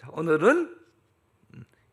자, 오늘은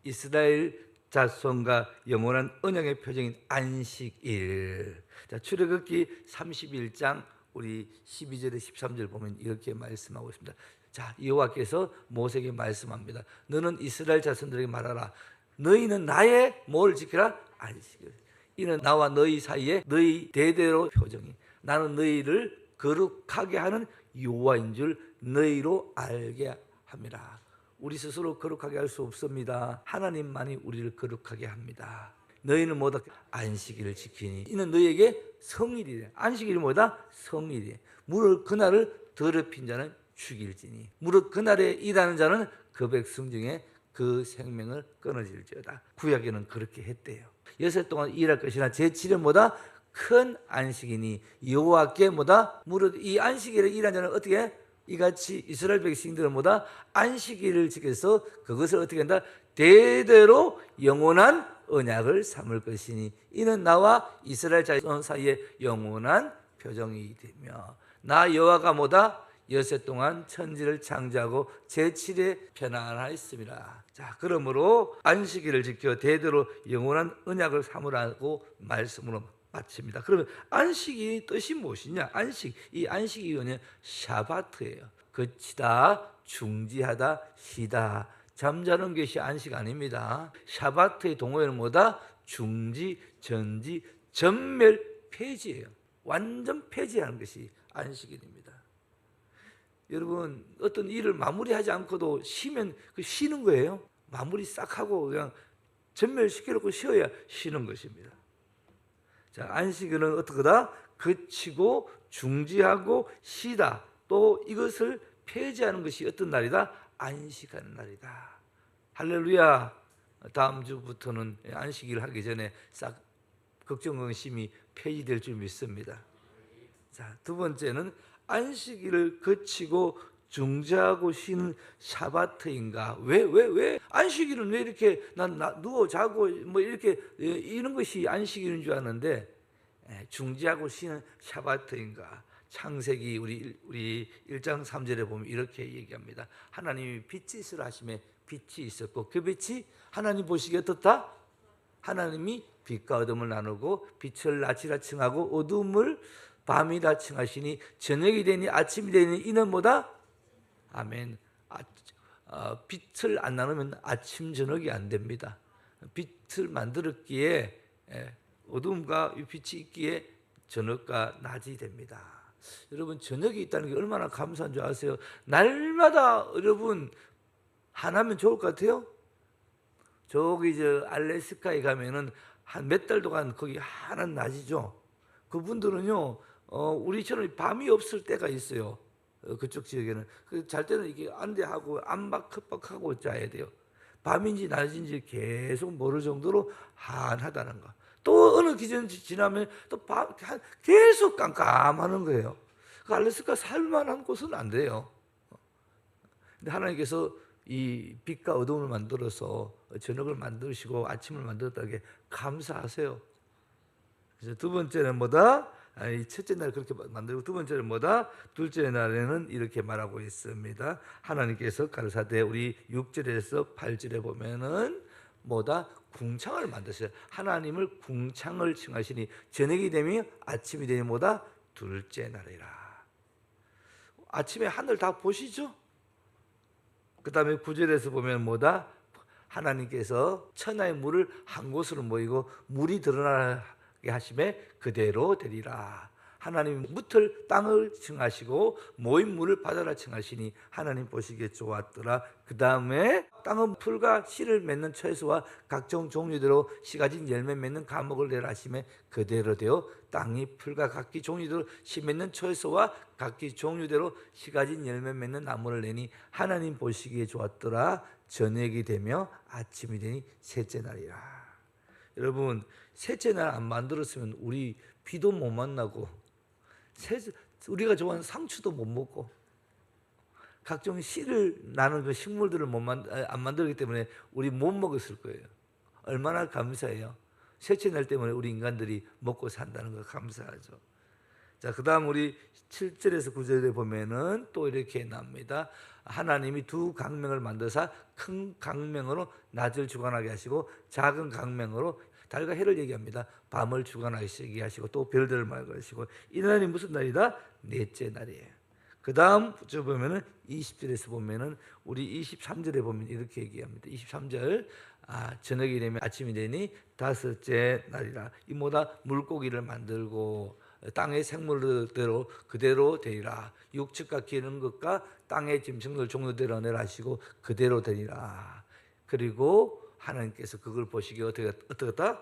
이스라엘 자손과 영원한 언약의 표징인 안식일. 자, 출애굽기 31장 우리 12절에 13절 보면 이렇게 말씀하고 있습니다. 자, 여호와께서 모세에게 말씀합니다. 너는 이스라엘 자손들에게 말하라. 너희는 나의 뭘 지키라? 안식일. 이는 나와 너희 사이에 너희 대대로 표정이 나는 너희를 거룩하게 하는 여호와인 줄 너희로 알게 함이라. 우리 스스로 거룩하게 할 수 없습니다. 하나님만이 우리를 거룩하게 합니다. 너희는 뭐다? 안식일을 지키니 이는 너희에게 성일이래. 안식일이 뭐다? 성일이래. 무릇 그날을 더럽힌 자는 죽일지니 무릇 그날에 일하는 자는 그 백성 중에 그 생명을 끊어질지어다. 구약에는 그렇게 했대요. 6일 동안 일할 것이나 제7은 뭐다? 큰 안식이니 여호와께 뭐다? 무릇 이 안식일에 일하는 자는 어떻게 해? 이같이 이스라엘 백성들은 뭐다? 안식일을 지켜서 그것을 어떻게 한다? 대대로 영원한 언약을 삼을 것이니 이는 나와 이스라엘 자손 사이에 영원한 표정이 되며 나 여호와가 뭐다? 여세 동안 천지를 창조하고 제7에 편안하였습니다. 자, 그러므로 안식일을 지켜 대대로 영원한 언약을 삼으라고 말씀으로 마칩니다. 그러면 안식이 뜻이 무엇이냐? 안식, 이 안식이 뭐냐? 샤바트예요. 그치다, 중지하다, 쉬다. 잠자는 것이 안식 아닙니다. 샤바트의 동호회는 뭐다? 중지, 전지, 전멸, 폐지예요. 완전 폐지하는 것이 안식일입니다. 여러분, 어떤 일을 마무리하지 않고도 쉬면 그 쉬는 거예요. 마무리 싹 하고 그냥 전멸시켜놓고 쉬어야 쉬는 것입니다. 자, 안식일은 어떻게다? 그치고 중지하고 쉬다. 또 이것을 폐지하는 것이 어떤 날이다? 안식하는 날이다. 할렐루야. 다음 주부터는 안식일 하기 전에 싹 걱정 근심이 폐지될 줄 믿습니다. 자, 두 번째는 안식일을 거치고 중지하고 쉬는 샤바트인가? 왜? 안식일은 왜 이렇게 난 누워 자고 뭐 이렇게 이런 것이 안식일인 줄 아는데 중지하고 쉬는 샤바트인가? 창세기 우리 1장 3절에 보면 이렇게 얘기합니다. 하나님이 빛짓을 하심에 빛이 있었고 그 빛이 하나님 보시기에 어떻다? 하나님이 빛과 어둠을 나누고 빛을 낮이라 칭하고 어둠을 밤이라 칭하시니 저녁이 되니 아침이 되니 이는 뭐다? 아멘. 빛을 안 나누면 아침 저녁이 안 됩니다. 빛을 만들었기에 어둠과 빛이 있기에 저녁과 낮이 됩니다. 여러분, 저녁이 있다는 게 얼마나 감사한 줄 아세요? 날마다 여러분 하나면 좋을 것 같아요. 저기 알래스카에 가면은 한 몇 달 동안 거기 하나는 낮이죠. 그분들은요 우리처럼 밤이 없을 때가 있어요. 그쪽 지역에는 잘 때는 이게 안대하고 안박하고 자야 돼요. 밤인지 낮인지 계속 모를 정도로 한하다는 거. 또 어느 기준 지나면 또 계속 깜깜하는 거예요. 그 알래스카 살만한 곳은 안 돼요. 근데 하나님께서 이 빛과 어둠을 만들어서 저녁을 만드시고 아침을 만들었다는 게 감사하세요. 그래서 두 번째는 뭐다? 첫째 날 그렇게 만들고 두 번째는 뭐다? 둘째 날에는 이렇게 말하고 있습니다. 하나님께서 가르사대 우리 6절에서 8절에 보면은 뭐다? 궁창을 만드셔요. 하나님을 궁창을 칭하시니 저녁이 되면 아침이 되니 뭐다? 둘째 날이라. 아침에 하늘 다 보시죠? 그 다음에 9절에서 보면 뭐다? 하나님께서 천하의 물을 한 곳으로 모이고 물이 드러나게 하심에 그대로 되리라. 하나님 묻을 땅을 칭하시고 모인 물을 바다라 칭하시니 하나님 보시기에 좋았더라. 그 다음에 땅은 풀과 씨를 맺는 채소와 각종 종류대로 씨 가진 열매 맺는 과목을 내라 하심에 그대로 되어 땅이 풀과 각기 종류대로 씨 맺는 채소와 각기 종류대로 씨 가진 열매 맺는 나무를 내니 하나님 보시기에 좋았더라. 저녁이 되며 아침이 되니 셋째 날이라. 여러분, 셋째 날 안 만들었으면 우리 비도 못 만나고 우리가 좋아하는 상추도 못 먹고 각종 씨를 나는 그 식물들을 안 만들기 때문에 우리 못 먹었을 거예요. 얼마나 감사해요. 셋째 날 때문에 우리 인간들이 먹고 산다는 거 감사하죠. 자, 그다음 우리 7절에서 9절에 보면은 또 이렇게 나옵니다. 하나님이 두 강명을 만드사 큰 강명으로 낮을 주관하게 하시고 작은 강명으로 달과 해를 얘기합니다. 밤을 주관하시게 하시고 또 별들을 말하시고 이 날이 무슨 날이다? 넷째 날이에요. 그 다음 저 보면은 20절에서 보면은 우리 23절에 보면 이렇게 얘기합니다. 23절 저녁이 되면 아침이 되니 다섯째 날이라. 이 뭐다? 물고기를 만들고 땅의 생물대로 그대로 되리라. 육축과 기는 것과 땅의 짐승들 종류대로 멸하시고 그대로 되리라. 그리고 하나님께서 그걸 보시기에 어떻다?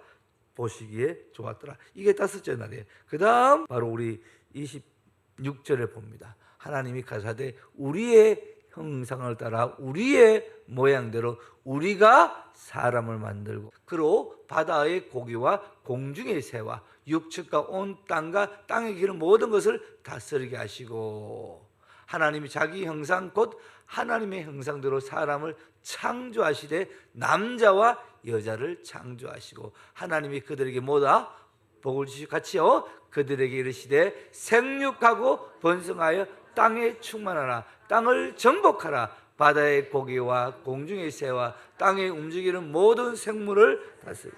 보시기에 좋았더라. 이게 다섯째 날이에요. 그 다음 바로 우리 26절에 봅니다. 하나님이 가사대 우리의 형상을 따라 우리의 모양대로 우리가 사람을 만들고 그로 바다의 고기와 공중의 새와 육축과 온 땅과 땅에 기는 모든 것을 다스리게 하시고 하나님이 자기 형상 곧 하나님의 형상대로 사람을 창조하시되 남자와 여자를 창조하시고 하나님이 그들에게 뭐다? 복을 주시고 같이요 그들에게 이르시되 생육하고 번성하여 땅에 충만하라. 땅을 정복하라. 바다의 고기와 공중의 새와 땅에 움직이는 모든 생물을 다스리라.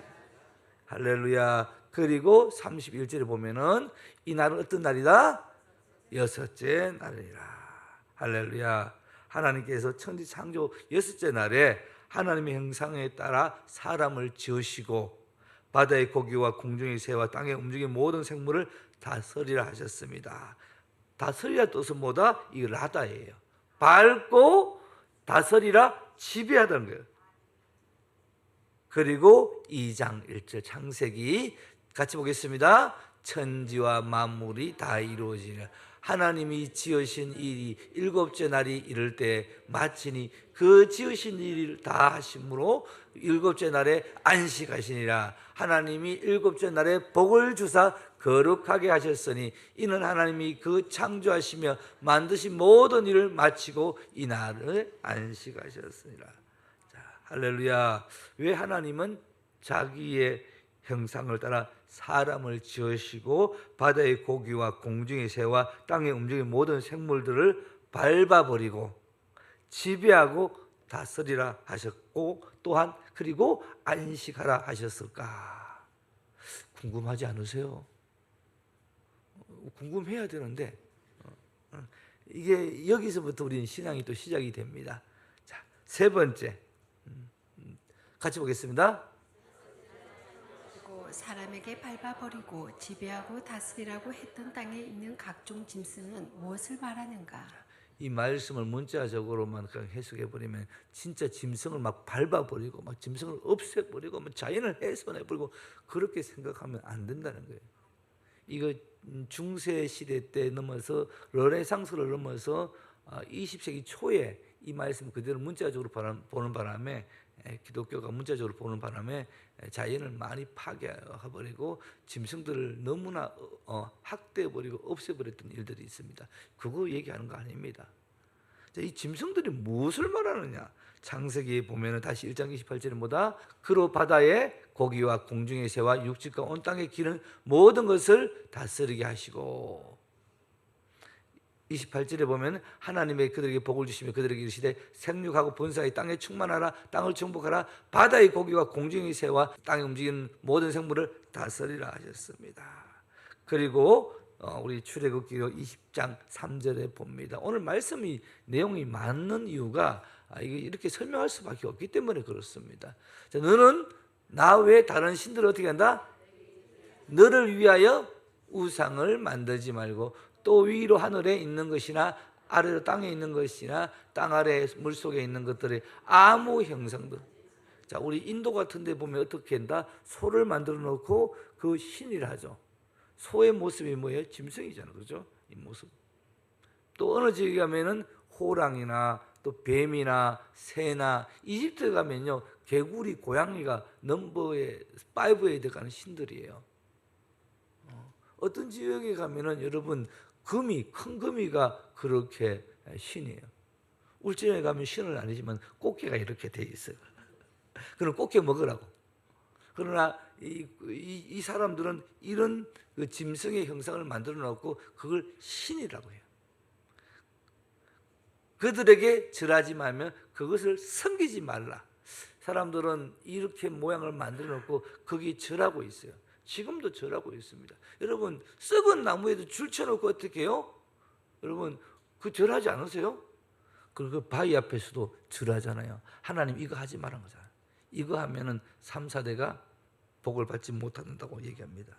할렐루야. 그리고 31절에 보면은 이 날은 어떤 날이다? 여섯째 날이라. 할렐루야. 하나님께서 천지 창조 여섯째 날에 하나님의 형상에 따라 사람을 지으시고 바다의 고기와 공중의 새와 땅에 움직이는 모든 생물을 다스리라 하셨습니다. 다스리라 뜻은 뭐다? 이 라다예요. 밟고 다스리라 지배하다는 거예요. 그리고 2장 1절 창세기 같이 보겠습니다. 천지와 만물이 다 이루어지니라. 하나님이 지으신 일이 일곱째 날이 이를 때 마치니 그 지으신 일을 다 하심으로 일곱째 날에 안식하시니라. 하나님이 일곱째 날에 복을 주사 거룩하게 하셨으니 이는 하나님이 그 창조하시며 만드신 모든 일을 마치고 이 날을 안식하셨으니라. 자, 할렐루야. 왜 하나님은 자기의 형상을 따라 사람을 지으시고 바다의 고기와 공중의 새와 땅에 움직이는 모든 생물들을 밟아버리고 지배하고 다스리라 하셨고 또한 그리고 안식하라 하셨을까? 궁금하지 않으세요? 궁금해야 되는데 이게 여기서부터 우리는 신앙이 또 시작이 됩니다. 자, 세 번째 같이 보겠습니다. 사람에게 밟아버리고 지배하고 다스리라고 했던 땅에 있는 각종 짐승은 무엇을 말하는가? 이 말씀을 문자적으로만 그냥 해석해버리면 진짜 짐승을 막 밟아버리고 막 짐승을 없애버리고 막 자연을 훼손해버리고 그렇게 생각하면 안 된다는 거예요. 이거 중세 시대 때 넘어서 르네상스를 넘어서 20세기 초에 이 말씀 그대로 문자적으로 보는 바람에 기독교가 문자적으로 보는 바람에 자연을 많이 파괴해버리고 짐승들을 너무나 학대해버리고 없애버렸던 일들이 있습니다. 그거 얘기하는 거 아닙니다. 이 짐승들이 무엇을 말하느냐? 창세기에 보면 다시 1장 28절에 뭐다? 그로 바다의 고기와 공중의 새와 육지과 온 땅에 기는 모든 것을 다스리게 하시고 28절에 보면 하나님의 그들에게 복을 주시며 그들에게 이르시되 생육하고 번성하여 땅에 충만하라. 땅을 정복하라. 바다의 고기와 공중의 새와 땅에 움직이는 모든 생물을 다스리라 하셨습니다. 그리고 우리 출애굽기 20장 3절에 봅니다. 오늘 말씀이 내용이 많은 이유가 이게 이렇게 설명할 수밖에 없기 때문에 그렇습니다. 자, 너는 나 외에 다른 신들을 어떻게 한다? 너를 위하여 우상을 만들지 말고 또 위로 하늘에 있는 것이나 아래로 땅에 있는 것이나 땅 아래 물속에 있는 것들의 아무 형상들. 자, 우리 인도 같은 데 보면 어떻게 한다? 소를 만들어 놓고 그 신이라 하죠. 소의 모습이 뭐예요? 짐승이잖아요. 그렇죠? 이 모습. 또 어느 지역에 가면은 호랑이나 또 뱀이나 새나 이집트 가면요. 개구리, 고양이가 넘버에 5에 들어가는 신들이에요. 어떤 지역에 가면은 여러분 금이 큰 금이가 그렇게 신이에요. 울진에 가면 신은 아니지만 꽃게가 이렇게 돼 있어요. 그럼 꽃게 먹으라고. 그러나 이 사람들은 이런 그 짐승의 형상을 만들어 놓고 그걸 신이라고 해요. 그들에게 절하지 말며 그것을 섬기지 말라. 사람들은 이렇게 모양을 만들어 놓고 거기에 절하고 있어요. 지금도 절하고 있습니다. 여러분, 썩은 나무에도 줄 쳐놓고 어떻게 해요? 여러분, 그 절하지 않으세요? 그리고 바위 앞에서도 절하잖아요. 하나님 이거 하지 말라는 거잖아요. 이거 하면은 3, 4대가 복을 받지 못한다고 얘기합니다.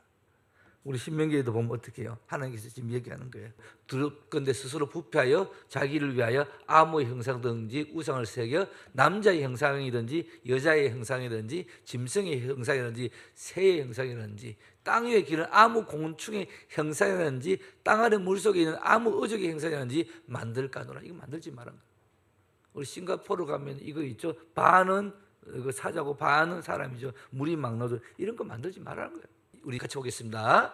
우리 신명기에도 보면 어떻게 해요? 하나님께서 지금 얘기하는 거예요. 두렵건대 스스로 부패하여 자기를 위하여 아무의 형상이든지 우상을 새겨 남자의 형상이든지 여자의 형상이든지 짐승의 형상이든지 새의 형상이든지 땅 위에 기는 아무 곤충의 형상이든지 땅 아래 물속에 있는 아무 어족의 형상이든지 만들까노라. 이거 만들지 말란 거예요. 우리 싱가포르 가면 이거 있죠. 반은 사자고 반은 사람이죠. 물이 막 넣어도 이런 거 만들지 말라는 거예요. 우리 같이 보겠습니다.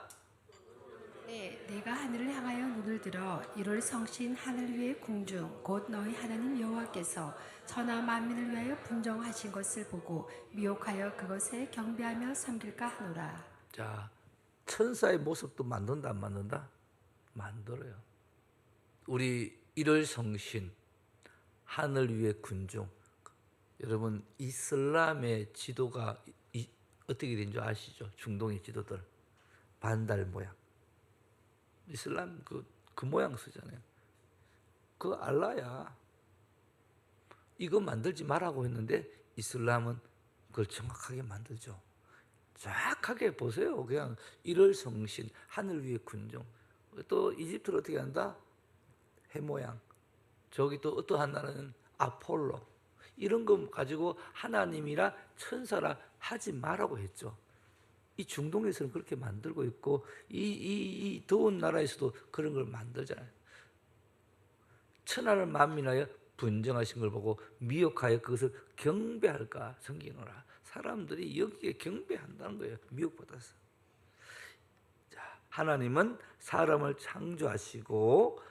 네, 내가 하늘을 향하여 눈을 들어 이를 성신 하늘 위의 궁중 곧 너희 하나님 여호와께서 천하 만민을 위하여 분정하신 것을 보고 미혹하여 그것에 경배하며 섬길까 하노라. 자, 천사의 모습도 만든다 안 만든다? 만들어요. 우리 일월 성신 하늘 위의 군중. 여러분, 이슬람의 지도가 어떻게 된 줄 아시죠? 중동의 지도들 반달 모양. 이슬람 그 모양 쓰잖아요. 그 알라야. 이거 만들지 말라고 했는데 이슬람은 그걸 정확하게 만들죠. 정확하게 보세요. 그냥 일월 성신 하늘 위의 군중. 또 이집트를 어떻게 한다? 해 모양. 저기 또 어떠한 나라는 아폴로. 이런 거 가지고 하나님이라 천사라 하지 말라고 했죠. 이 중동에서는 그렇게 만들고 있고 이 더운 나라에서도 그런 걸 만들잖아요. 천하를 만민하여 분정하신 걸 보고 미혹하여 그것을 경배할까 섬기노라. 사람들이 여기에 경배한다는 거예요. 미혹받아서. 자, 하나님은 사람을 창조하시고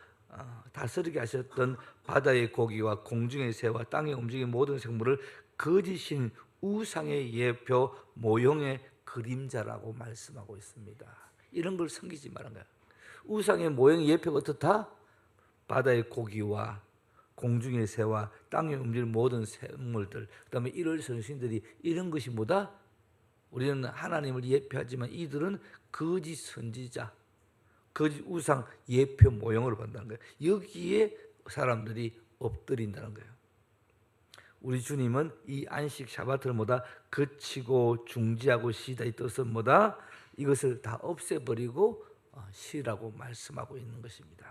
다스리게 하셨던 바다의 고기와 공중의 새와 땅에 움직이는 모든 생물을 거짓인 우상의 예표 모형의 그림자라고 말씀하고 있습니다. 이런 걸 섬기지 말은 거야. 우상의 모형의 예표가 어떻다? 바다의 고기와 공중의 새와 땅에 움직이는 모든 생물들, 그 다음에 일월 선신들이 이런 것이 뭐다? 우리는 하나님을 예표하지만 이들은 거짓 선지자, 거짓 우상 예표 모형으로 본다는 거예요. 여기에 사람들이 엎드린다는 거예요. 우리 주님은 이 안식 샤바트를 뭐다? 거치고 중지하고 쉬다 이 뜻은 뭐다? 이것을 다 없애버리고 쉬라고 말씀하고 있는 것입니다.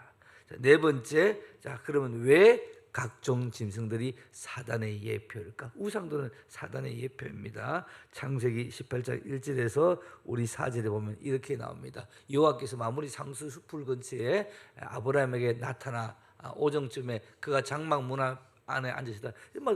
자, 네 번째, 자 그러면 왜 각종 짐승들이 사단의 예표일까? 우상들은 사단의 예표입니다. 창세기 18장 1절에서 우리 4절에 보면 이렇게 나옵니다. 여호와께서 마무리 상수 숲을 근처에 아브라함에게 나타나 오정쯤에 그가 장막 문 안에 앉아 있다.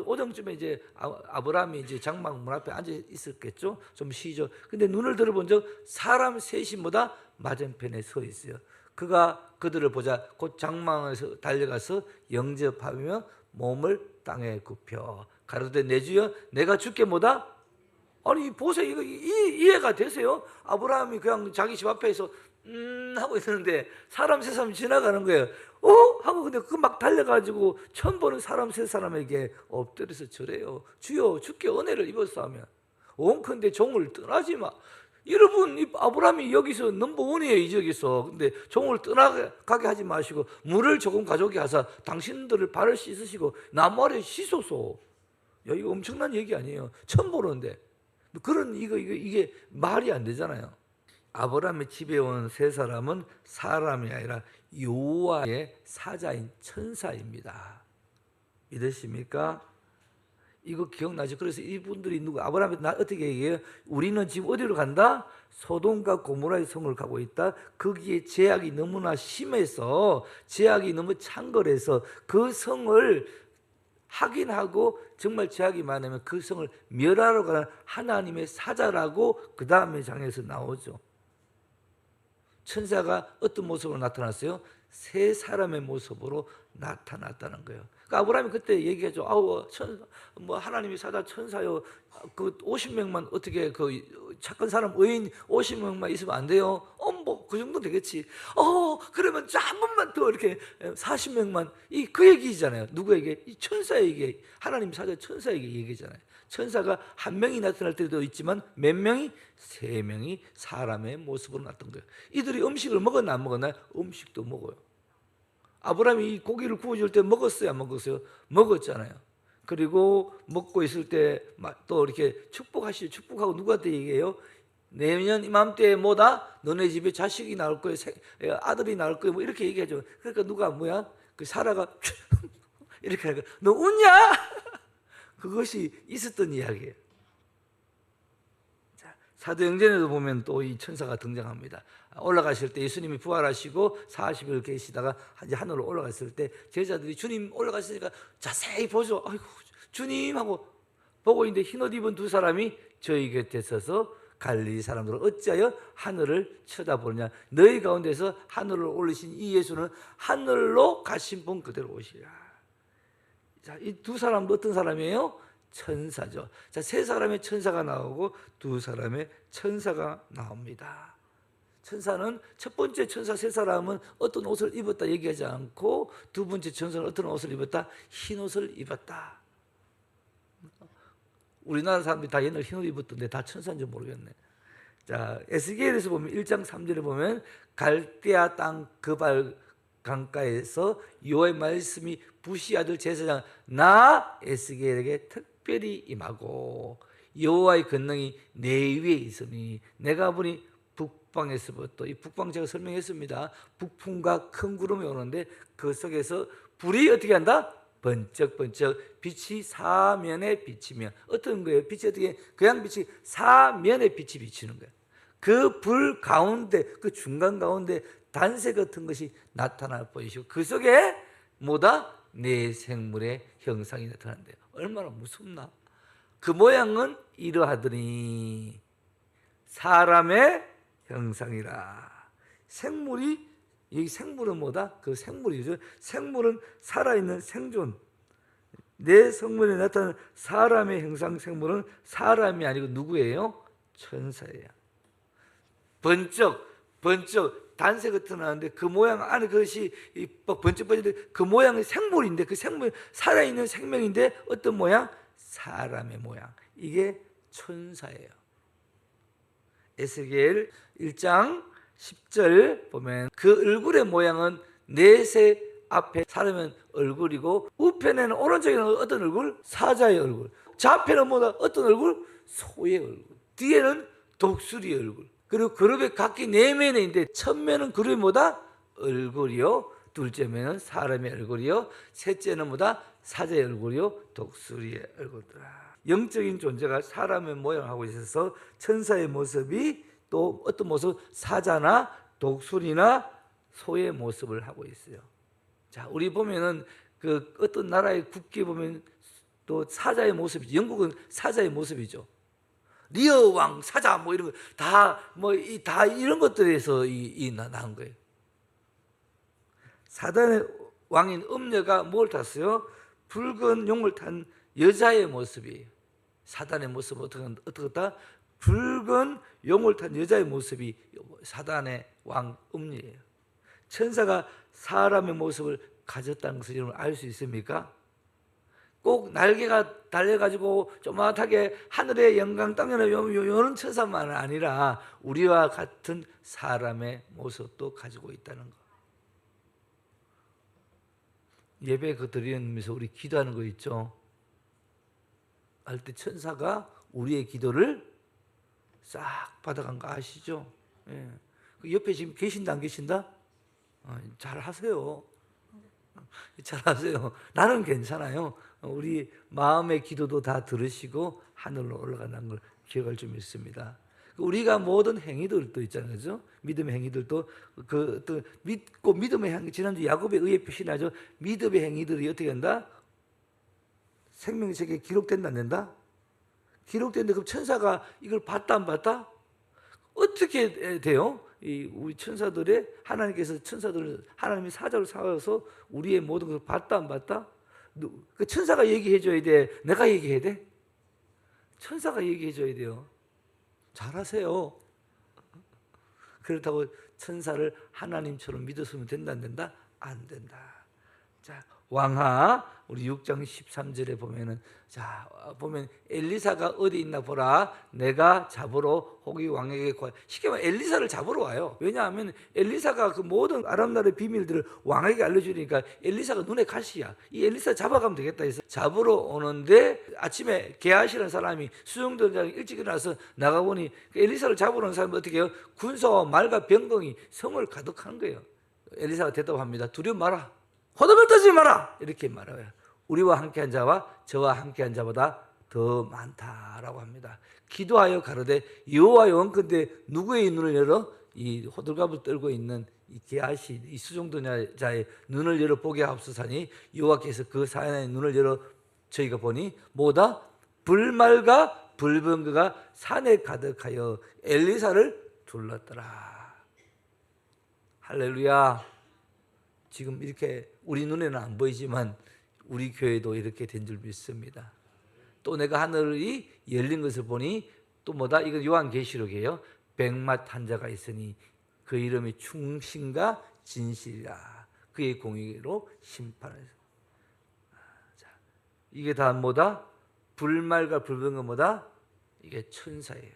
오정쯤에 이제 아브라함이 이제 장막 문 앞에 앉아 있었겠죠. 좀 쉬죠. 근데 눈을 들어본 적 사람 셋이보다 맞은편에 서 있어요. 그가 그들을 보자 곧 장막에서 달려가서 영접하며 몸을 땅에 굽혀 가로되 내 주여 내가 주께 뭐다? 아니 보세요. 이거 이해가 되세요? 아브라함이 그냥 자기 집 앞에서 하고 있는데 사람 세 사람 지나가는 거예요. 하고 근데 그 막 달려가지고 처음 보는 사람 세 사람에게 엎드려서 절해요. 주여 주께 은혜를 입었어 하면 원컨대 종을 떠나지 마. 여러분 이 아브라함이 여기서 넘버원이에요. 이 지역에서. 근데 종을 떠나가게 하지 마시고 물을 조금 가져오게 하사 당신들을 발을 씻으시고 나무 아래 씻소서. 야 이거 엄청난 얘기 아니에요. 처음 보는데 그런 이게 말이 안 되잖아요. 아브라함의 집에 온 세 사람은 사람이 아니라 여호와의 사자인 천사입니다. 믿으십니까? 이거 기억나죠? 그래서 이분들이 누구? 아브라함이 어떻게 얘기해요? 우리는 지금 어디로 간다? 소돔과 고모라의 성을 가고 있다. 거기에 제약이 너무나 심해서 제약이 너무 창궐해서 그 성을 확인하고 정말 제약이 많으면 그 성을 멸하러 가는 하나님의 사자라고 그 다음에 장에서 나오죠. 천사가 어떤 모습으로 나타났어요? 세 사람의 모습으로 나타났다는 거예요. 그 아브라함이 그때 얘기하죠. 아우 뭐 하나님이 사자 천사요. 그 50명만 어떻게 그 착한 사람 의인 50명만 있으면 안 돼요? 뭐 그 정도 되겠지. 그러면 한 번만 더 이렇게 40명만 그 얘기잖아요. 누구에게? 이 천사에게 하나님 사자 천사에게 얘기잖아요. 천사가 한 명이 나타날 때도 있지만 몇 명이? 3명이 사람의 모습으로 나타난 거예요. 이들이 음식을 먹었나 안 먹었나요? 음식도 먹어요. 아브라함이 이 고기를 구워줄 때 먹었어요 안 먹었어요? 먹었잖아요. 그리고 먹고 있을 때 또 이렇게 축복하고 누구한테 얘기해요? 내년 이맘때에 뭐다? 너네 집에 자식이 나올 거예요. 아들이 나올 거예요. 뭐 이렇게 얘기하죠. 그러니까 누가 뭐야? 그 사라가 이렇게 하니까 너 웃냐? 그것이 있었던 이야기예요. 자, 사도행전에도 보면 또 이 천사가 등장합니다. 올라가실 때 예수님이 부활하시고 40일 계시다가 이제 하늘로 올라갔을 때 제자들이 주님 올라가시니까 자세히 보죠. 아이고 주님 하고 보고 있는데 흰옷 입은 2사람이 저희 곁에 서서 갈릴리 사람들은 어찌하여 하늘을 쳐다보느냐. 너희 가운데서 하늘을 올리신 이 예수는 하늘로 가신 분 그대로 오시라. 자, 이 2사람도 어떤 사람이에요? 천사죠. 자, 3사람의 천사가 나오고 2사람의 천사가 나옵니다. 천사는 첫 번째 천사 3사람은 어떤 옷을 입었다 얘기하지 않고 두 번째 천사는 어떤 옷을 입었다? 흰 옷을 입었다. 우리나라 사람들이 다 옛날 흰 옷 입었던데 다 천사인지 모르겠네. 자, 에스겔에서 보면 1장 3절에 보면 갈대아 땅 그발 강가에서 여호와의 말씀이 부시 아들 제사장 나 에스겔에게 특별히 임하고 여호와의 권능이 내 위에 있으니 내가 보니 북방에서부터 이 북방 제가 설명했습니다. 북풍과 큰 구름이 오는데 그 속에서 불이 어떻게 한다? 번쩍번쩍 빛이 사면에 비치면 어떤 거예요? 빛이 어떻게 그냥 빛이 사면에 빛이 비치는 거예요. 그 불 가운데 그 중간 가운데 단세 같은 것이 나타나 보이시고 그 속에 뭐다? 내 생물의 형상이 나타난대요. 얼마나 무섭나? 그 모양은 이러하더니 사람의 형상이라. 생물이 이 생물은 뭐다? 그 생물이죠. 생물은 살아있는 생존. 내 성물에 나타나는 사람의 형상 생물은 사람이 아니고 누구예요? 천사예요. 번쩍 단새가 드러나는데 그 모양 안에 그것이 번쩍번쩍 그 모양이 생물인데 그 생물 살아있는 생명인데 어떤 모양? 사람의 모양. 이게 천사예요. 에스겔 1장 10절 보면 그 얼굴의 모양은 넷의 앞에 사람의 얼굴이고 우편에는 오른쪽에는 어떤 얼굴? 사자의 얼굴. 좌편은 뭐다? 어떤 얼굴? 소의 얼굴. 뒤에는 독수리의 얼굴. 그리고 그룹의 각기 4면에 있는데 첫 면은 그룹이 뭐다? 얼굴이요. 둘째 면은 사람의 얼굴이요. 셋째는 뭐다? 사자의 얼굴이요. 독수리의 얼굴이다. 영적인 존재가 사람의 모양을 하고 있어서 천사의 모습이 또 어떤 모습? 사자나 독수리나 소의 모습을 하고 있어요. 자, 우리 보면은 그 어떤 나라의 국기 보면 또 사자의 모습이죠. 영국은 사자의 모습이죠. 리어 왕, 사자 뭐 이런 거 다 이런 것들에서 나온 거예요. 사단의 왕인 음녀가 뭘 탔어요? 붉은 용을 탄 여자의 모습이에요. 사단의 모습은 어떻다? 붉은 용을 탄 여자의 모습이 사단의 왕 음녀예요. 천사가 사람의 모습을 가졌다는 것을 여러분 알 수 있습니까? 꼭 날개가 달려가지고 조그맣게 하늘의 영광 땅에 이런 천사만 아니라 우리와 같은 사람의 모습도 가지고 있다는 거. 예배 드리면서 우리 기도하는 거 있죠? 할 때 천사가 우리의 기도를 싹 받아간 거 아시죠? 예. 그 옆에 지금 계신다 안 계신다? 잘 하세요. 잘 하세요. 나는 괜찮아요. 우리 마음의 기도도 다 들으시고 하늘로 올라가는 걸 기억할 좀 있습니다. 우리가 모든 행위들도 있잖아요, 그죠? 믿음의 행위들도 또 믿고 믿음의 행위 지난주 야곱에 의해 표시나죠. 믿음의 행위들이 어떻게 한다? 생명책에 기록된다 안 된다? 기록된데 그럼 천사가 이걸 봤다 안 봤다? 어떻게 돼요? 우리 천사들의 하나님께서 천사들을 하나님이 사자로 사와서 우리의 모든 것을 봤다 안 봤다? 그 천사가 얘기해줘야 돼? 내가 얘기해야 돼? 천사가 얘기해줘야 돼요. 잘하세요. 그렇다고 천사를 하나님처럼 믿었으면 된다 안 된다? 안 된다. 자, 왕하 우리 6장 13절에 보면은 자 보면 엘리사가 어디 있나 보라. 내가 잡으러 호기 왕에게 쉽게 말하면 엘리사를 잡으러 와요. 왜냐하면 엘리사가 그 모든 아람 나라의 비밀들을 왕에게 알려주니까 엘리사가 눈에 가시야. 이 엘리사 잡아가면 되겠다 해서 잡으러 오는데 아침에 게하시라는 사람이 수종전장 일찍 일어나서 나가보니 그 엘리사를 잡으러 온 사람이 어떻게 해요? 군사와 말과 병거이 성을 가득한 거예요. 엘리사가 대답합니다. 두려워 마라. 호들갑 떨지 마라. 이렇게 말해요. 우리와 함께한 자와 저와 함께한 자보다 더 많다라고 합니다. 기도하여 가로되 여호와의 원컨대 누구의 눈을 열어 이 호들갑을 떨고 있는 이 게하시 이 수종도자의 눈을 열어 보게 하옵소서니 여호와께서 그 사람의 눈을 열어 저희가 보니 뭐다? 불말과 불병거가 산에 가득하여 엘리사를 둘렀더라. 할렐루야. 지금 이렇게 우리 눈에는 안 보이지만 우리 교회도 이렇게 된 줄 믿습니다. 또 내가 하늘이 열린 것을 보니 또 뭐다? 이건 요한계시록이에요. 백마 탄 자가 있으니 그 이름이 충신과 진실이라. 그의 공의로 심판을. 자, 이게 다 뭐다? 불말과 불병거 뭐다? 이게 천사예요.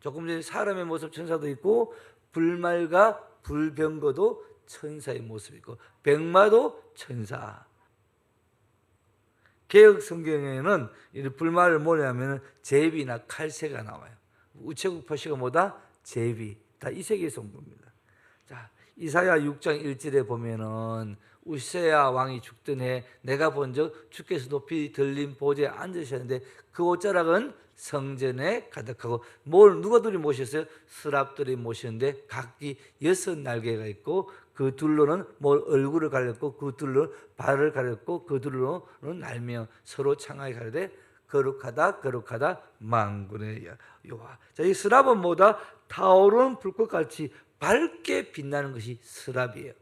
조금 전에 사람의 모습 천사도 있고 불말과 불병거도 천사의 모습이고 백마도 천사. 개혁 성경에는 이 불말을 뭐냐면 제비나 칼새가 나와요. 우체국 표시가 뭐다? 제비. 다 이 세계에서 온 겁니다. 자, 이사야 6장 1절에 보면은 우세야 왕이 죽던 해 내가 본즉 주께서 높이 들린 보좌에 앉으셨는데 그 옷자락은 성전에 가득하고 뭘 누가들이 모셨어요? 스랍들이 모셨는데 각기 6날개가 있고 그 둘로는 뭘 얼굴을 가렸고 그 둘로 발을 가렸고 그 둘로는 날며 서로 창하게 가르되 거룩하다 거룩하다 만군의 여호와. 자, 이 스랍은 뭐다? 타오르는 불꽃같이 밝게 빛나는 것이 스랍이에요.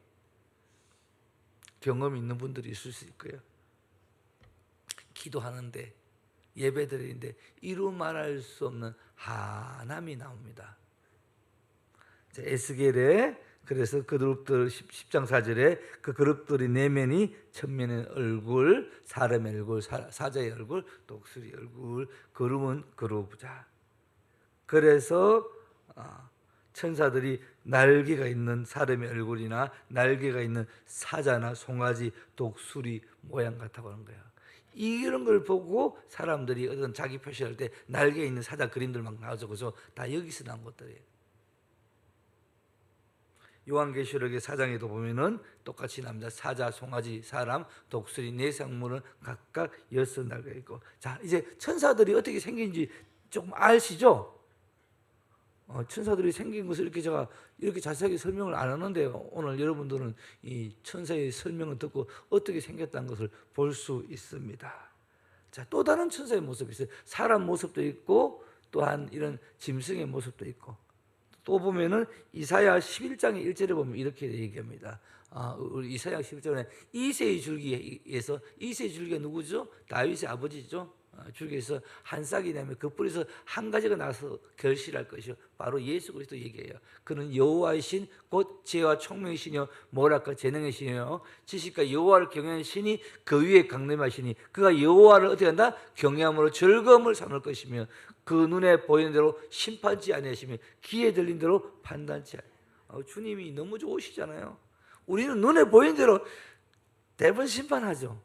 경험이 있는 분들이 있을 수 있고요. 기도하는데 예배드리는데 이루 말할 수 없는 한함이 나옵니다. 자, 에스겔에 그래서 그 그룹들 10장 4절에 그 그룹들이 내면이 천면의 얼굴, 사람의 얼굴, 사자의 얼굴, 독수리 얼굴, 그룹은 그룹자. 그래서 천사들이 날개가 있는 사람의 얼굴이나 날개가 있는 사자나 송아지, 독수리 모양 같다고 하는 거야. 이런 걸 보고 사람들이 어떤 자기 표시할 때 날개 있는 사자 그림들 막 나오죠. 그래서 다 여기서 나온 것들이에요. 요한계시록의 4장에도 보면은 똑같이 남자, 사자, 송아지, 사람, 독수리 네 생물은 각각 6날개가 있고. 자, 이제 천사들이 어떻게 생긴지 조금 아시죠? 천사들이 생긴 것을 이렇게 제가 이렇게 자세하게 설명을 안 하는데요. 오늘 여러분들은 이 천사의 설명을 듣고 어떻게 생겼다는 것을 볼 수 있습니다. 자, 또 다른 천사의 모습이 있어요. 사람 모습도 있고 또한 이런 짐승의 모습도 있고. 또 보면은 이사야 11장의 1절에 보면 이렇게 얘기합니다. 우리 이사야 11장에 이새의 줄기에서 이새의 줄기가 누구죠? 다윗의 아버지죠. 줄기에서 한 싹이 나면 그 뿌리에서 한 가지가 나서 결실할 것이요 바로 예수 그리스도 얘기해요. 그는 여호와의 신 곧 지혜와 총명의 신이요 뭐랄까 재능의 신이요 지식과 여호와를 경외하는 신이 그 위에 강림하시니 그가 여호와를 어떻게 한다? 경외함으로 즐거움을 삼을 것이며 그 눈에 보이는 대로 심판치 아니하시며 귀에 들린 대로 판단치 아니하시며. 주님이 너무 좋으시잖아요. 우리는 눈에 보이는 대로 대부분 심판하죠.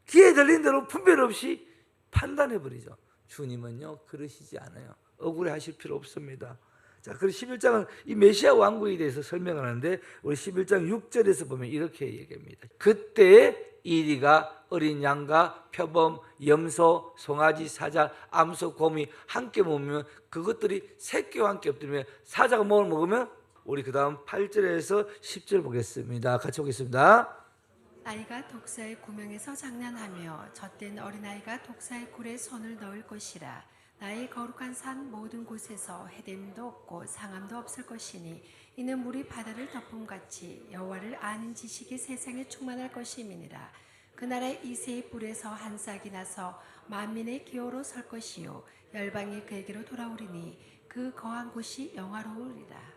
귀에 들린 대로 분별 없이 판단해버리죠. 주님은요 그러시지 않아요. 억울해하실 필요 없습니다. 자, 그래서 11장은 이 메시아 왕국에 대해서 설명하는데 우리 11장 6절에서 보면 이렇게 얘기합니다. 그때의 이리가 어린 양과 표범, 염소, 송아지, 사자, 암소, 곰이 함께 먹으면 그것들이 새끼와 함께 엎드리며 사자가 뭘 먹으면 우리 그 다음 8절에서 10절 보겠습니다. 같이 보겠습니다. 아이가 독사의 구명에서 장난하며 젖된 어린아이가 독사의 굴에 손을 넣을 것이라. 나의 거룩한 산 모든 곳에서 해됨도 없고 상함도 없을 것이니 이는 물이 바다를 덮음같이 여호와를 아는 지식이 세상에 충만할 것임이니라. 그날에 이새의 뿔에서 한 싹이 나서 만민의 기호로 설 것이요 열방이 그에게로 돌아오리니 그 거한 곳이 영화로우리라.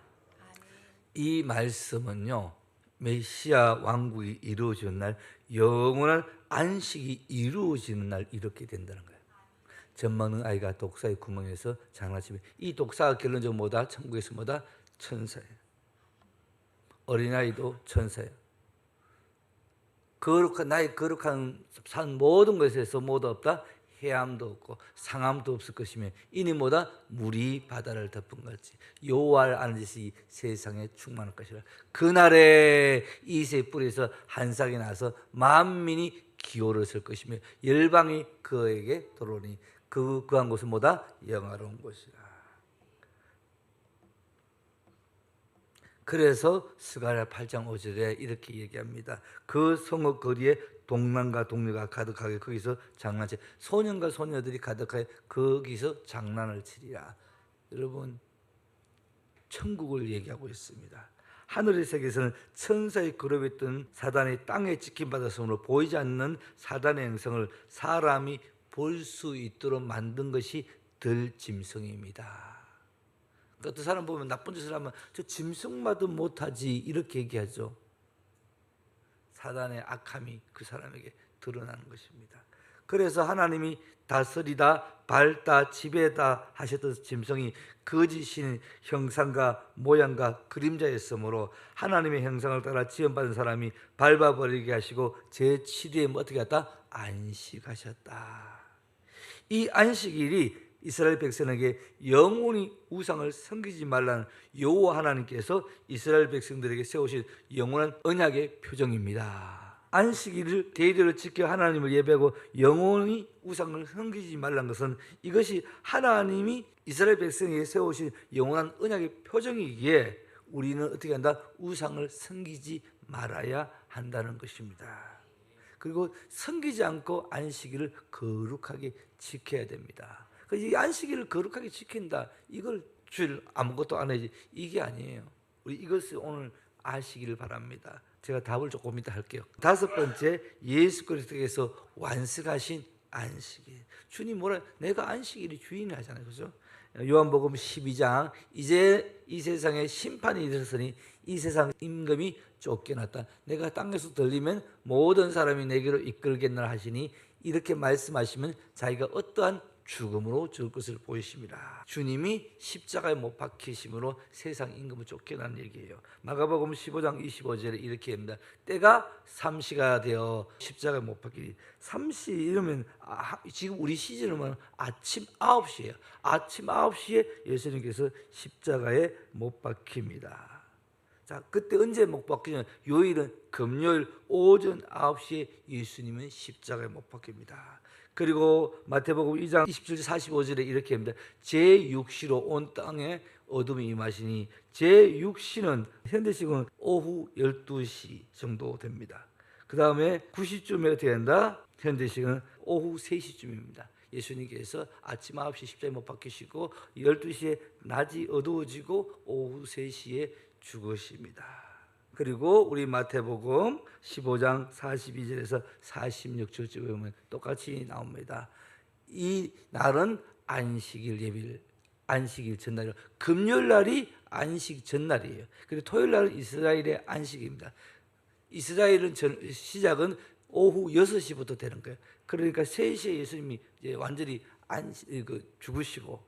이 말씀은요, 메시아 왕국이 이루어지는 날, 영원한 안식이 이루어지는 날 이렇게 된다는 거예요. 젖 먹는 아이가 독사의 구멍에서 장난치면, 이 독사가 결론적으로 뭐다? 천국에서 뭐다? 천사예요. 어린아이도 천사예요. 나의 거룩한 산 모든 것에서 모두 없다? 해암도 없고 상암도 없을 것이며 이니 뭐다? 물이 바다를 덮은 것이 여호와를 아는 짓이 세상에 충만할 것이라. 그날에 이새의 뿔에서 한 싹이 나서 만민이 기호를 쓸 것이며 열방이 그에게 돌아오니 그한 곳은 뭐다? 영화로운 곳이라. 그래서 스가랴 8장 5절에 이렇게 얘기합니다. 그 성읍 거리에 동남과 동료가 가득하게 거기서 장난치 소년과 소녀들이 가득하게 거기서 장난을 치리라. 여러분, 천국을 얘기하고 있습니다. 하늘의 세계에서는 천사의 그룹에 있던 사단이 땅에 지킴받았으므로 보이지 않는 사단의 행성을 사람이 볼 수 있도록 만든 것이 들짐승입니다. 어떤 사람 보면 나쁜 짓을 하면 저 짐승마도 못하지 이렇게 얘기하죠. 사단의 악함이 그 사람에게 드러나는 것입니다. 그래서 하나님이 다스리다 밟다 지배다 하셨던 짐승이 거짓인 형상과 모양과 그림자였으므로 하나님의 형상을 따라 지음받은 사람이 밟아버리게 하시고 제7일에 어떻게 했다? 안식하셨다. 이 안식일이 이스라엘 백성에게 영원히 우상을 섬기지 말라는 여호와 하나님께서 이스라엘 백성들에게 세우신 영원한 언약의 표정입니다. 안식일을 대대로 지켜 하나님을 예배하고 영원히 우상을 섬기지 말라는 것은 이것이 하나님이 이스라엘 백성에게 세우신 영원한 언약의 표정이기에 우리는 어떻게 한다? 우상을 섬기지 말아야 한다는 것입니다. 그리고 섬기지 않고 안식일을 거룩하게 지켜야 됩니다. 이 안식일을 거룩하게 지킨다, 이걸 주일 아무것도 안 해야지, 이게 아니에요. 우리 이것을 오늘 아시기를 바랍니다. 제가 답을 조금 이따 할게요. 다섯 번째, 예수 그리스도께서 완성하신 안식일. 주님 뭐라? 내가 안식일이 주인이 하잖아요, 그죠? 요한복음 12장 이제 이 세상에 심판이 이르렀으니 이 세상 임금이 쫓겨났다. 내가 땅에서 들리면 모든 사람이 내게로 이끌겠노라 하시니 이렇게 말씀하시면 자기가 어떠한 죽음으로 죽을 것을 보이십니다. 주님이 십자가에 못 박히심으로 세상 임금을 쫓겨난 얘기예요. 마가복음 15장 25절에 이렇게 합니다. 때가 삼시가 되어 십자가에 못 박히니, 삼시 이러면 지금 우리 시즌은 아침 9시예요. 아침 9시에 예수님께서 십자가에 못 박힙니다. 자, 그때 언제 못 박히냐? 요일은 금요일 오전 9시에 예수님은 십자가에 못 박힙니다. 그리고 마태복음 2장 27절 45절에 이렇게 합니다. 제6시로 온 땅에 어둠이 임하시니, 제6시는 현대식은 오후 12시 정도 됩니다. 그 다음에 9시쯤에 어떻게 된다? 현대식은 오후 3시쯤입니다. 예수님께서 아침 9시 십자가에 못 박히시고 12시에 낮이 어두워지고 오후 3시에 죽으십니다. 그리고 우리 마태복음 15장 42절에서 46절쯤에 보면 똑같이 나옵니다. 이 날은 안식일 예bil, 안식일 전날이에요. 금요일 날이 안식 전날이에요. 그리고 토요일 날은 이스라엘의 안식입니다. 이스라엘은 시작은 오후 6시부터 되는 거예요. 그러니까 3시에 예수님이 이제 완전히 죽으시고,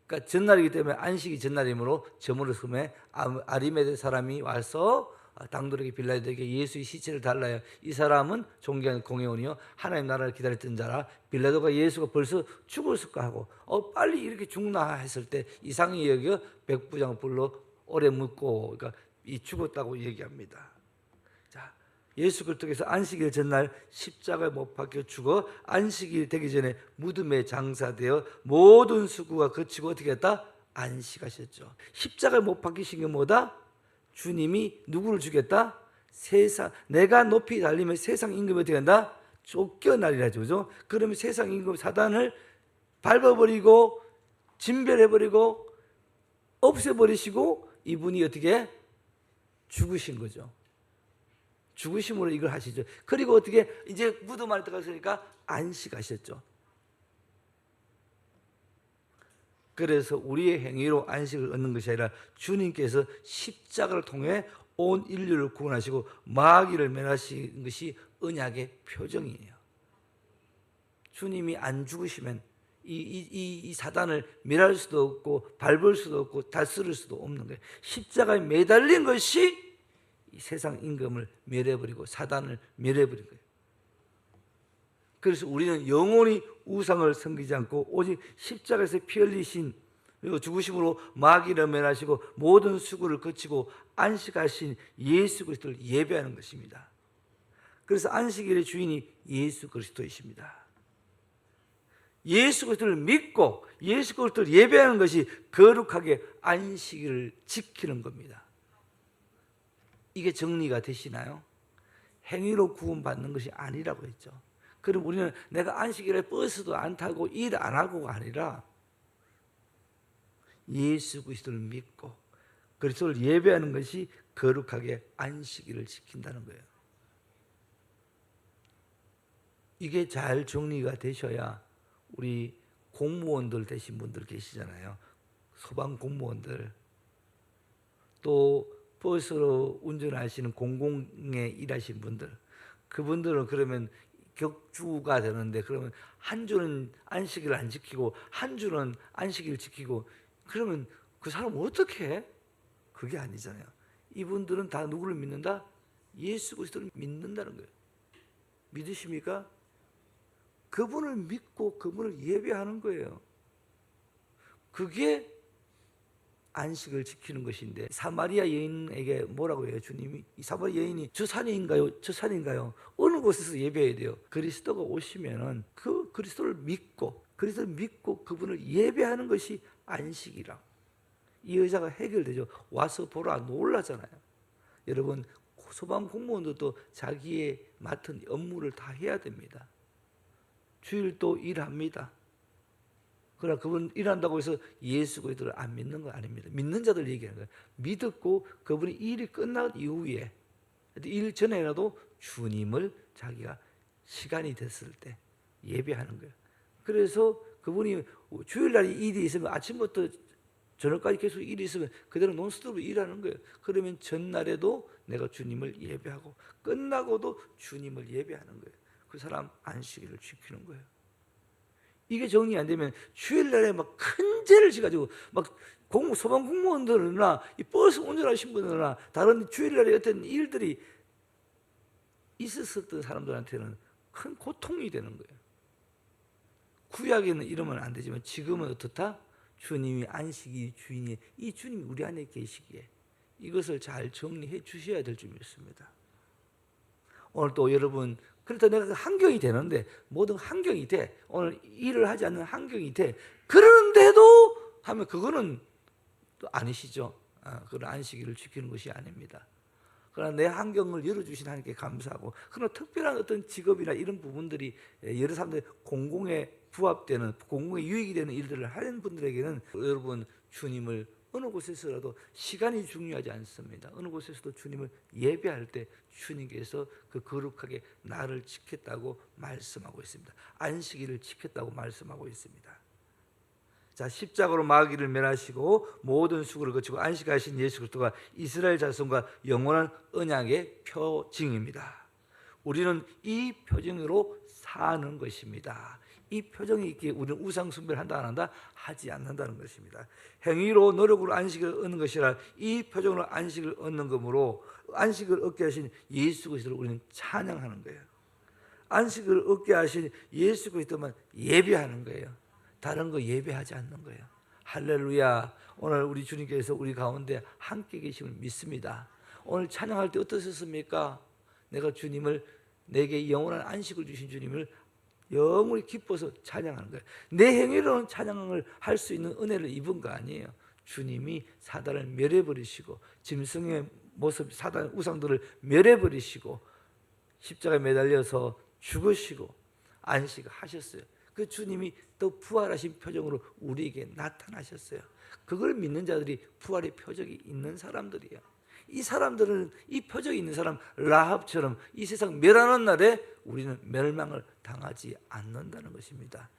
그러니까 전날이기 때문에 안식이 전날이므로 저물을 섬에 아리메대 사람이 와서 당돌에게 빌라도에게 예수의 시체를 달라요. 이 사람은 존귀한 공회원이요 하나님 나라를 기다렸던 자라. 빌라도가 예수가 벌써 죽었을까 하고 빨리 이렇게 죽나 했을 때 이상히 여겨 백부장을 불러 오래 묻고, 그러니까 이 죽었다고 얘기합니다. 자, 예수 그리스도께서 안식일 전날 십자가에 못 박혀 죽어 안식일 되기 전에 무덤에 장사되어 모든 수고가 그치고 어떻게 했다? 안식하셨죠. 십자가에 못 박히신 게 뭐다? 주님이 누구를 죽였다? 세상, 내가 높이 달리면 세상 임금이 어떻게 한다? 쫓겨나리라죠. 그죠? 그러면 세상 임금 사단을 밟아버리고 진멸해버리고 없애버리시고 이분이 어떻게 죽으신 거죠. 죽으심으로 이걸 하시죠. 그리고 어떻게 이제 무덤 안에 들어갔으니까 안식하셨죠. 그래서 우리의 행위로 안식을 얻는 것이 아니라 주님께서 십자가를 통해 온 인류를 구원하시고 마귀를 멸하신 것이 언약의 표정이에요. 주님이 안 죽으시면 이 사단을 멸할 수도 없고 밟을 수도 없고 다스릴 수도 없는 거예요. 십자가에 매달린 것이 이 세상 임금을 멸해버리고 사단을 멸해버린 거예요. 그래서 우리는 영원히 우상을 섬기지 않고 오직 십자가에서 피 흘리신 그리고 죽으심으로 마귀를 멸하시고 모든 수고를 거치고 안식하신 예수 그리스도를 예배하는 것입니다. 그래서 안식일의 주인이 예수 그리스도이십니다. 예수 그리스도를 믿고 예수 그리스도를 예배하는 것이 거룩하게 안식일을 지키는 겁니다. 이게 정리가 되시나요? 행위로 구원받는 것이 아니라고 했죠. 그럼 우리는 내가 안식일에 버스도 안 타고 일 안 하고가 아니라 예수 그리스도를 믿고 그리스도를 예배하는 것이 거룩하게 안식일을 지킨다는 거예요. 이게 잘 정리가 되셔야 우리 공무원들 되신 분들 계시잖아요. 소방 공무원들 또 버스로 운전하시는 공공에 일하시는 분들 그분들은 그러면 격주가 되는데 그러면 한 주는 안식일을 안 지키고 한 주는 안식일 지키고 그러면 그 사람은 어떻게 해? 그게 아니잖아요. 이분들은 다 누구를 믿는다? 예수 그리스도를 믿는다는 거예요. 믿으십니까? 그분을 믿고 그분을 예배하는 거예요. 그게 안식을 지키는 것인데 사마리아 여인에게 뭐라고 해요? 주님이 이 사마리아 여인이 저 산인가요? 저 산인가요? 어느 곳에서 예배해야 돼요? 그리스도가 오시면은 그 그리스도를 믿고 그분을 예배하는 것이 안식이라. 이 여자가 해결되죠. 와서 보라 놀라잖아요. 여러분 소방 공무원들도 자기의 맡은 업무를 다 해야 됩니다. 주일도 일합니다. 그러나 그분 일한다고 해서 예수 그리스도를 안 믿는 건 아닙니다. 믿는 자들 얘기하는 거예요. 믿었고 그분이 일이 끝난 이후에 일 전에라도 주님을 자기가 시간이 됐을 때 예배하는 거예요. 그래서 그분이 주일날이 일이 있으면 아침부터 저녁까지 계속 일이 있으면 그대로 논스톱으로 일하는 거예요. 그러면 전날에도 내가 주님을 예배하고 끝나고도 주님을 예배하는 거예요. 그 사람 안식일을 지키는 거예요. 이게 정리 안 되면 주일날에 막 큰 죄를 지가지고 막 소방 공무원들이나 이 버스 운전하신 분들이나 다른 주일날에 어떤 일들이 있었던 사람들한테는 큰 고통이 되는 거예요. 구약에는 이러면 안 되지만 지금은 어떻다? 주님이 안식이 주인이 이 주님이 우리 안에 계시기에 이것을 잘 정리해 주셔야 될 줄 믿습니다. 오늘 또 여러분 그렇다 내가 환경이 되는데 모든 환경이 돼 오늘 일을 하지 않는 환경이 돼 그러는데도 하면 그거는 또 아니시죠. 그런 안식일을 지키는 것이 아닙니다. 그러나 내 환경을 열어주신 하나님께 감사하고 그러나 특별한 어떤 직업이나 이런 부분들이 여러 사람들이 공공에 부합되는 공공에 유익이 되는 일들을 하는 분들에게는 여러분 주님을 어느 곳에서라도 시간이 중요하지 않습니다. 어느 곳에서도 주님을 예배할 때 주님께서 그 거룩하게 나를 지켰다고 말씀하고 있습니다. 안식일을 지켰다고 말씀하고 있습니다. 자, 십자가로 마귀를 멸하시고 모든 수고를 거치고 안식하신 예수 그리스도가 이스라엘 자손과 영원한 언약의 표징입니다. 우리는 이 표징으로 사는 것입니다. 이 표정이 있기에 우리는 우상 숭배를 한다 안 한다? 하지 않는다는 것입니다. 행위로 노력으로 안식을 얻는 것이라 이 표정으로 안식을 얻는 것으로 안식을 얻게 하신 예수 그리스도를 우리는 찬양하는 거예요. 안식을 얻게 하신 예수 그리스도만 예배하는 거예요. 다른 거 예배하지 않는 거예요. 할렐루야. 오늘 우리 주님께서 우리 가운데 함께 계심을 믿습니다. 오늘 찬양할 때 어떠셨습니까? 내가 주님을 내게 영원한 안식을 주신 주님을 영원히 기뻐서 찬양하는 거예요. 내 행위로는 찬양을 할 수 있는 은혜를 입은 거 아니에요. 주님이 사단을 멸해버리시고 짐승의 모습 사단 우상들을 멸해버리시고 십자가에 매달려서 죽으시고 안식하셨어요. 그 주님이 또 부활하신 표정으로 우리에게 나타나셨어요. 그걸 믿는 자들이 부활의 표적이 있는 사람들이에요. 이 사람들은 이 표적이 있는 사람 라합처럼 이 세상 멸하는 날에 우리는 멸망을 당하지 않는다는 것입니다.